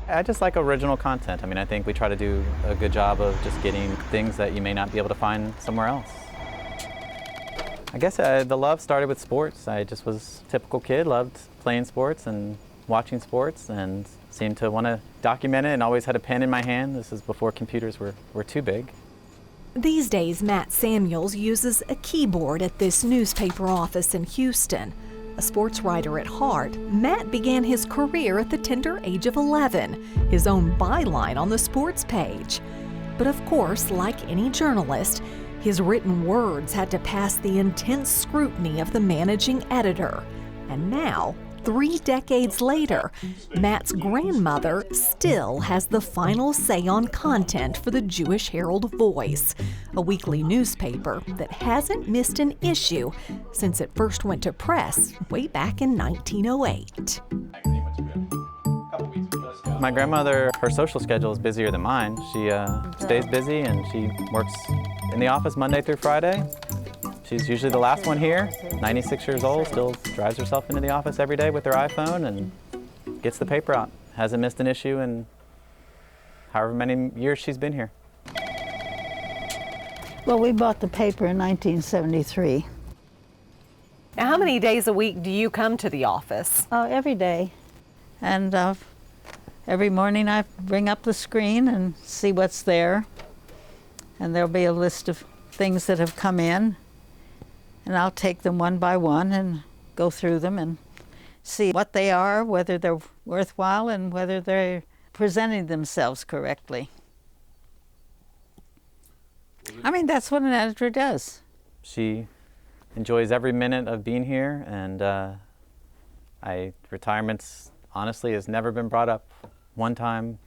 I just like original content. I mean, I think we try to do a good job of just getting things that you may not be able to find somewhere else. I guess the love started with sports. I just was a typical kid, loved playing sports and watching sports, and seemed to want to document it, and always had a pen in my hand. This is before computers were too big. These days, Matt Samuels uses a keyboard at this newspaper office in Houston. A sports writer at heart, Matt began his career at the tender age of 11, his own byline on the sports page. But of course, like any journalist, his written words had to pass the intense scrutiny of the managing editor. And now, 3 decades later, Matt's grandmother still has the final say on content for the Jewish Herald-Voice, a weekly newspaper that hasn't missed an issue since it first went to press way back in 1908. My grandmother, her social schedule is busier than mine. She stays busy, and she works in the office Monday through Friday. She's usually the last one here, 96 years old, still drives herself into the office every day with her iPhone and gets the paper out. Hasn't missed an issue in however many years she's been here. Well, we bought the paper in 1973. Now, how many days a week do you come to the office? Oh, every day. And every morning I bring up the screen and see what's there. And there'll be a list of things that have come in. And I'll take them one by one and go through them and see what they are, whether they're worthwhile, and whether they're presenting themselves correctly. I mean, that's what an editor does. She enjoys every minute of being here, and retirements, honestly, has never been brought up one time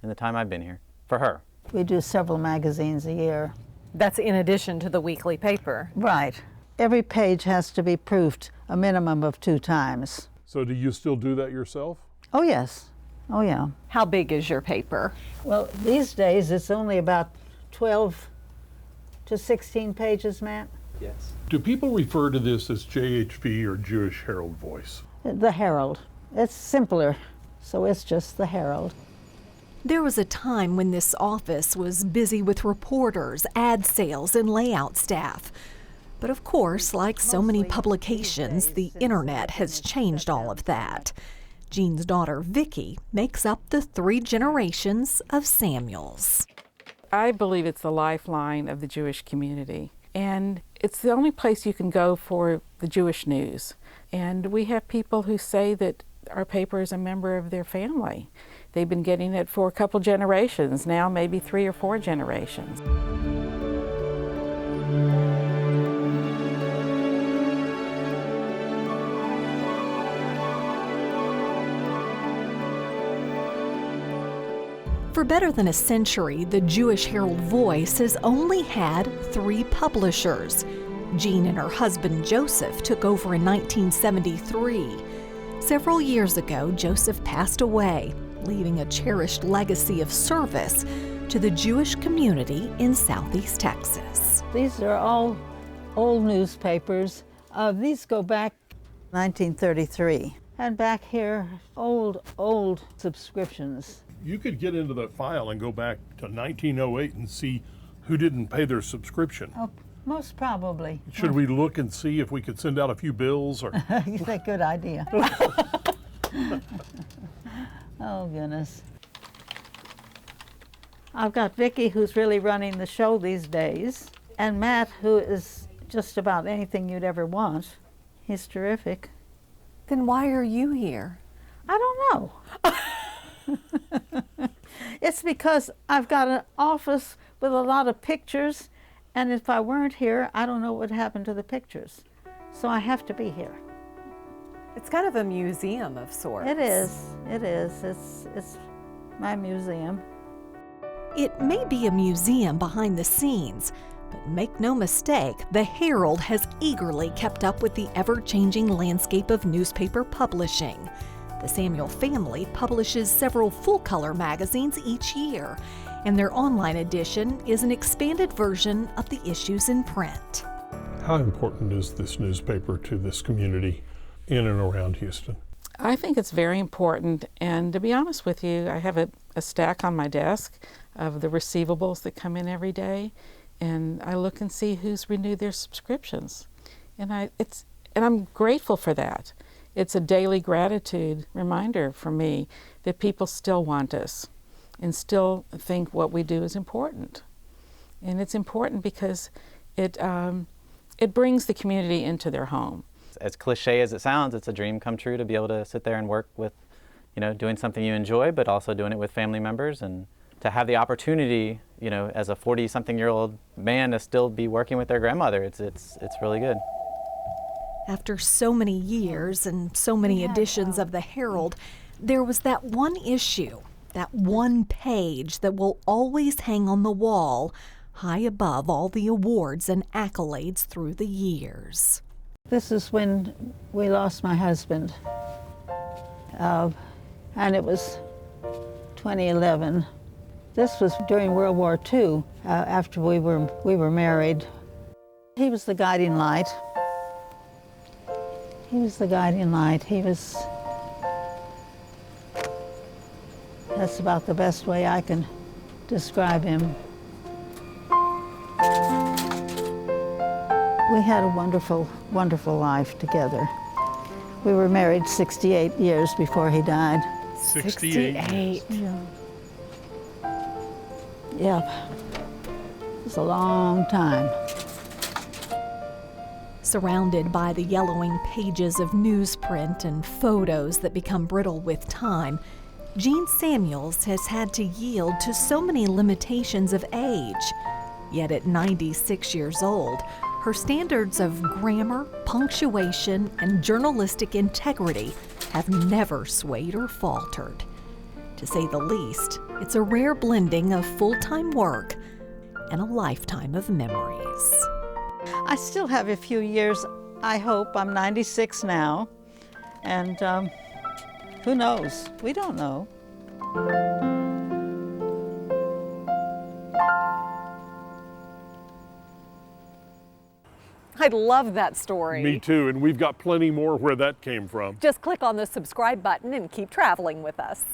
in the time I've been here, for her. We do several magazines a year. That's in addition to the weekly paper. Right. Every page has to be proofed a minimum of 2 times. So do you still do that yourself? Oh, yes. Oh, yeah. How big is your paper? Well, these days it's only about 12 to 16 pages, Matt. Yes. Do people refer to this as JHV or Jewish Herald-Voice? The Herald. It's simpler, so it's just the Herald. There was a time when this office was busy with reporters, ad sales, and layout staff. But of course, like so many publications, the internet has changed all of that. Jeanne's daughter, Vicki, makes up the 3 generations of Samuels. I believe it's the lifeline of the Jewish community, and it's the only place you can go for the Jewish news. And we have people who say that our paper is a member of their family. They've been getting it for a couple generations, now maybe 3 or 4 generations. For better than a century, the Jewish Herald-Voice has only had 3 publishers. Jeanne and her husband Joseph took over in 1973. Several years ago, Joseph passed away, leaving a cherished legacy of service to the Jewish community in Southeast Texas. These are all old newspapers. These go back 1933. And back here, old subscriptions. You could get into that file and go back to 1908 and see who didn't pay their subscription. Oh, most probably. Should we look and see if we could send out a few bills? Or That's a good idea. Oh, goodness. I've got Vicki, who's really running the show these days, and Matt, who is just about anything you'd ever want. He's terrific. Then why are you here? I don't know. It's because I've got an office with a lot of pictures, and if I weren't here, I don't know what would happen to the pictures. So I have to be here. It's kind of a museum of sorts. It is. It is. It's my museum. It may be a museum behind the scenes, but make no mistake, the Herald has eagerly kept up with the ever-changing landscape of newspaper publishing. The Samuel family publishes several full-color magazines each year, and their online edition is an expanded version of the issues in print. how important is this newspaper to this community in and around Houston? I think it's very important, and to be honest with you, I have a stack on my desk of the receivables that come in every day, and I look and see who's renewed their subscriptions. And I'm grateful for that. It's a daily gratitude reminder for me that people still want us and still think what we do is important. And it's important because it brings the community into their home. As cliche as it sounds, it's a dream come true to be able to sit there and work with, doing something you enjoy, but also doing it with family members, and to have the opportunity, as a 40-something-year-old man to still be working with their grandmother. It's really good. After so many years and so many editions of the Herald, there was that one issue, that one page that will always hang on the wall, high above all the awards and accolades through the years. This is when we lost my husband, and it was 2011. This was during World War II, after we were married. He was the guiding light. He was the guiding light. That's about the best way I can describe him. We had a wonderful, wonderful life together. We were married 68 years before he died. 68. Yeah. It was a long time. Surrounded by the yellowing pages of newsprint and photos that become brittle with time, Jeanne Samuals has had to yield to so many limitations of age. Yet at 96 years old, her standards of grammar, punctuation, and journalistic integrity have never swayed or faltered. To say the least, it's a rare blending of full-time work and a lifetime of memories. I still have a few years, I hope. I'm 96 now, and who knows? We don't know. I love that story. Me too, and we've got plenty more where that came from. Just click on the subscribe button and keep traveling with us.